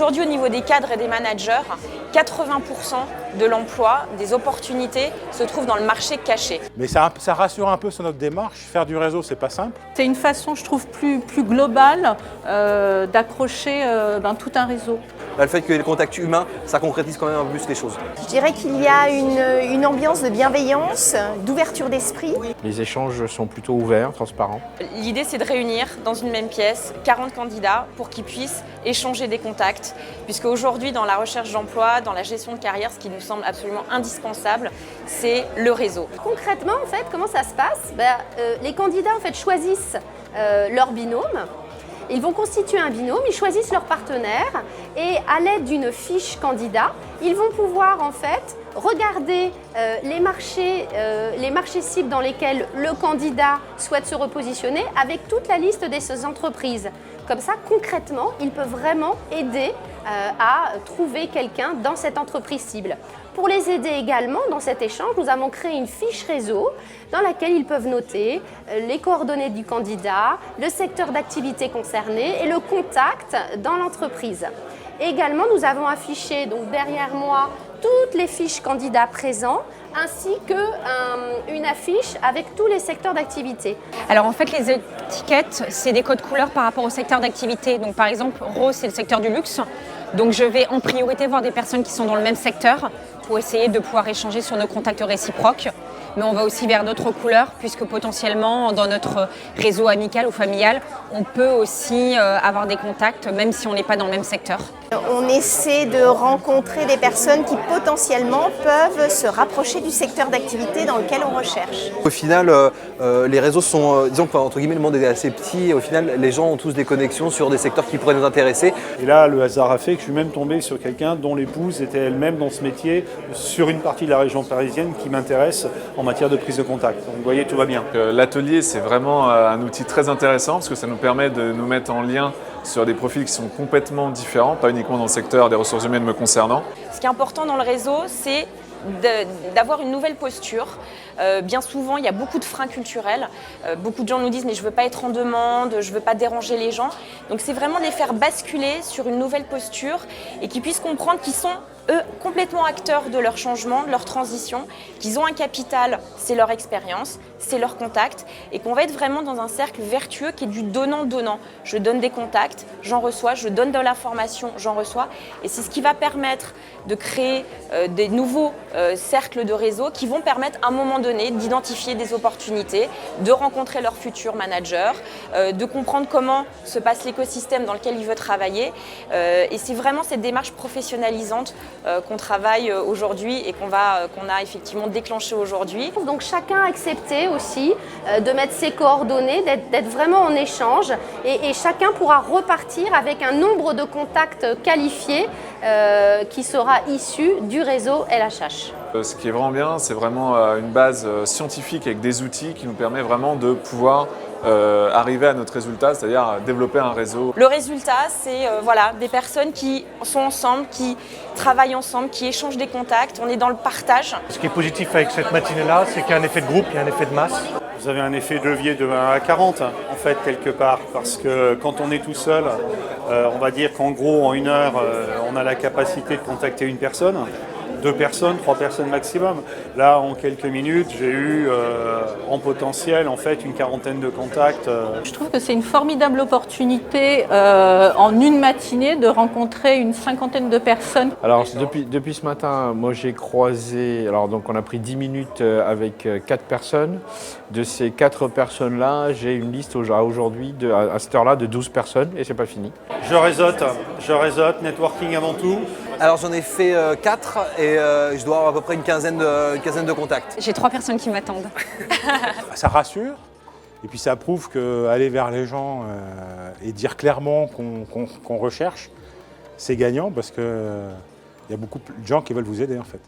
Aujourd'hui, au niveau des cadres et des managers, 80% de l'emploi, des opportunités se trouvent dans le marché caché. Mais ça rassure un peu sur notre démarche. Faire du réseau, c'est pas simple. C'est une façon, je trouve, plus globale d'accrocher tout un réseau. Le fait qu'il y ait le contact humain, ça concrétise quand même un peu plus les choses. Je dirais qu'il y a une ambiance de bienveillance, d'ouverture d'esprit. Les échanges sont plutôt ouverts, transparents. L'idée, c'est de réunir dans une même pièce 40 candidats pour qu'ils puissent échanger des contacts. Puisque aujourd'hui, dans la recherche d'emploi, dans la gestion de carrière, ce qui nous semble absolument indispensable, c'est le réseau. Concrètement, en fait, comment ça se passe? Les candidats en fait, choisissent leur binôme. Ils vont constituer un binôme, ils choisissent leur partenaire et à l'aide d'une fiche candidat, ils vont pouvoir en fait regarder les marchés cibles dans lesquels le candidat souhaite se repositionner avec toute la liste de ces entreprises. Comme ça, concrètement, ils peuvent vraiment aider à trouver quelqu'un dans cette entreprise cible. Pour les aider également dans cet échange, nous avons créé une fiche réseau dans laquelle ils peuvent noter les coordonnées du candidat, le secteur d'activité concerné et le contact dans l'entreprise. Également, nous avons affiché donc, derrière moi toutes les fiches candidats présents ainsi qu'une affiche avec tous les secteurs d'activité. Alors en fait, les étiquettes, c'est des codes couleurs par rapport au secteur d'activité. Donc par exemple, rose, c'est le secteur du luxe. Donc je vais en priorité voir des personnes qui sont dans le même secteur pour essayer de pouvoir échanger sur nos contacts réciproques. Mais on va aussi vers d'autres couleurs puisque potentiellement dans notre réseau amical ou familial, on peut aussi avoir des contacts même si on n'est pas dans le même secteur. On essaie de rencontrer des personnes qui potentiellement peuvent se rapprocher du secteur d'activité dans lequel on recherche. Au final, les réseaux sont, disons qu'entre guillemets, le monde est assez petit et au final, les gens ont tous des connexions sur des secteurs qui pourraient nous intéresser. Et là, le hasard a fait que je suis même tombé sur quelqu'un dont l'épouse était elle-même dans ce métier sur une partie de la région parisienne qui m'intéresse en matière de prise de contact. Donc vous voyez, tout va bien. L'atelier, c'est vraiment un outil très intéressant parce que ça nous permet de nous mettre en lien sur des profils qui sont complètement différents, pas uniquement dans le secteur des ressources humaines me concernant. Ce qui est important dans le réseau, c'est d'avoir une nouvelle posture. Bien souvent, il y a beaucoup de freins culturels. Beaucoup de gens nous disent « mais je ne veux pas être en demande, je ne veux pas déranger les gens ». Donc c'est vraiment de les faire basculer sur une nouvelle posture et qu'ils puissent comprendre qu'ils sont eux complètement acteurs de leur changement, de leur transition, qu'ils ont un capital, c'est leur expérience, c'est leur contact et qu'on va être vraiment dans un cercle vertueux qui est du donnant-donnant. Je donne des contacts, j'en reçois, je donne de l'information, j'en reçois et c'est ce qui va permettre de créer des nouveaux cercles de réseau qui vont permettre à un moment donné d'identifier des opportunités, de rencontrer leur futur manager, de comprendre comment se passe l'écosystème dans lequel il veut travailler et c'est vraiment cette démarche professionnalisante qu'on travaille aujourd'hui et qu'on a effectivement déclenché aujourd'hui. Donc chacun a accepté aussi de mettre ses coordonnées, d'être vraiment en échange et chacun pourra repartir avec un nombre de contacts qualifiés qui sera issu du réseau LHH. Ce qui est vraiment bien, c'est vraiment une base scientifique avec des outils qui nous permet vraiment de pouvoir arriver à notre résultat, c'est-à-dire développer un réseau. Le résultat, c'est des personnes qui sont ensemble, qui travaillent ensemble, qui échangent des contacts, on est dans le partage. Ce qui est positif avec cette matinée-là, c'est qu'il y a un effet de groupe, il y a un effet de masse. Vous avez un effet de levier de 1 à 40 en fait quelque part parce que quand on est tout seul, on va dire qu'en gros en 1 heure, on a la capacité de contacter une personne. 2 personnes, 3 personnes maximum. Là, en quelques minutes, j'ai eu en potentiel en fait une quarantaine de contacts. Je trouve que c'est une formidable opportunité en une matinée de rencontrer une cinquantaine de personnes. Alors depuis ce matin, moi j'ai croisé, donc on a pris 10 minutes avec 4 personnes. De ces 4 personnes-là, j'ai une liste aujourd'hui, à cette heure-là, de 12 personnes et c'est pas fini. Je réseaute, networking avant tout. Alors j'en ai fait 4 et je dois avoir à peu près une quinzaine de contacts. J'ai 3 personnes qui m'attendent. Ça rassure et puis ça prouve qu'aller vers les gens et dire clairement qu'on recherche, c'est gagnant parce qu'il y a beaucoup de gens qui veulent vous aider en fait.